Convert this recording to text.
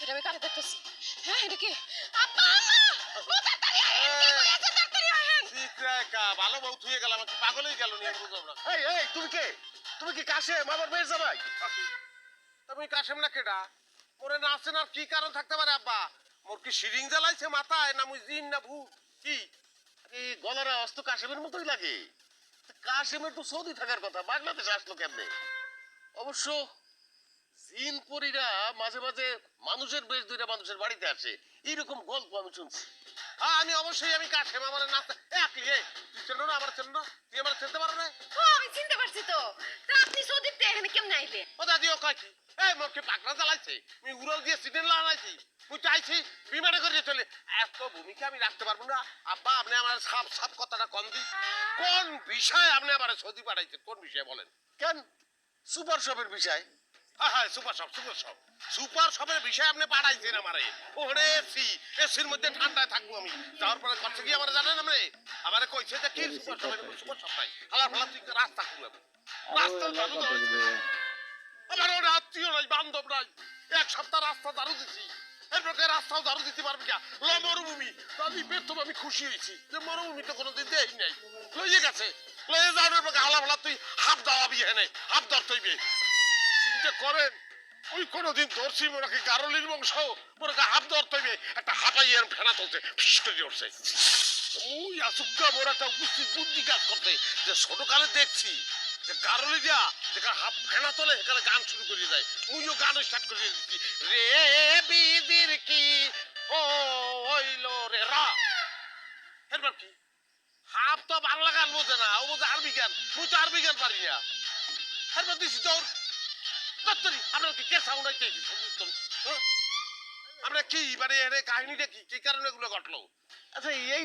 এটা আমি কারে দেখতেছি? হ্যাঁ, এটা কে? আব্বা, আম্মা! ও তাড়াতাড়ি আহেন, কে কইয়াছে তাড়াতাড়ি আহেন? শিকরেকা ভালো বউ থুয়ে গেলাম কি পাগল হয়ে গেল নিয়ে বুঝলাম না। এই তুমি কে? তুমি কি কাশেম আমার মেয়ের জামাই? তুমি কাশেম না কেডা? মোরে না আছেন আর কি কারণ থাকতে পারে আব্বা? মোর কি শিরিং জ্বালাইছে মাথায় না মুই জিন না ভূত কি? এই গলার আওয়াজ তো কাশেমের মতোই লাগে। কাশেমের তো সৌদি থাকার কথা, বাংলাদেশে আসলো কেমনে? অবশ্য জিন পরীরা মাঝে মাঝে মানুষের বেশ ধরে মানুষের বাড়িতে আসে, এইরকম গল্প আমি শুনছি। আমি অবশ্যই আমি কাশেম আমার নাচতে তুই চেনো না আমার চেনো না তুই আমার চিনতে পারো না? ও আমি চিনতে পারছি তো। তা আপনি সৌদিতে এখানে কেমনে আইলেন? ও দাদিও কয় কি এই মোর কি পাকড়া জ্বালাইছে মুই উড়াল দিয়ে সিটেন লাগাইছি মুই চাইছি বিমানে করে চলে এত ভূমিকা আমি রাখতে পারবো না আব্বা আপনি আমার সাপ সাপ কথাটা কম দি কোন বিষয় আপনি আমার সৌদি পাঠাইছে কোন বিষয়ে বলেন? কেন? সুপার শপের বিষয়। হ্যাঁ সুপার শপের বিষয় আপনি পাঠাইছেন আমারে। ওরে এসির মধ্যে ঠান্ডায় থাকবো আমি যাওয়ার পরে কষ্ট কি আমার জানেন আপনি আমারে কইছে যে কি সুপার শপ নাই হালা ফালা তুই রাস্তা খুলবে রাস্তা চালু তো আমার ওর আত্মীয় নাই বান্ধব নাই এক সপ্তাহ রাস্তা দাঁড়ু দিছি এরপর রাস্তাও দাঁড়ু দিতে পারবি না মরুভূমি তাহলে বেতন আমি খুশি হয়েছি যে মরুভূমি তো কোনোদিন দেই নাই লইয়ে গেছে লইয়ে যাওয়ার পর হালা ফালা তুই হাফ দাওয়াবি হেনে হাফ দর তৈবে চিন্তা করেন ওই কোনোদিন ধরছি মোরাকে গারলির বংশ মোরাকে হাফ দর তৈবে একটা হাঁপাই এর ফেনা তুলছে ফিস করে উঠছে মুই আসুকা মোর একটা উপস্থিত বুদ্ধি কাজ করতে যে ছোটকালে দেখছি যে গারলি দিয়া যেখানে হাফ ফেনা তোলে সেখানে গান শুরু করে যায় মুইও গান স্টার্ট করে দিচ্ছি রে বিদির কি ও হইলো রে রা এরপর কি হাফ তো বাংলা গান বোঝে না ও বোঝে আরবি গান মুই তো আরবি গান পারি না এরপর দিছি তোর দত্তরি আপনার কি কে সাউন্ড আইতে আমরা কি মানে কাহিনীটা কি কি কারণে এগুলো ঘটলো? আচ্ছা এই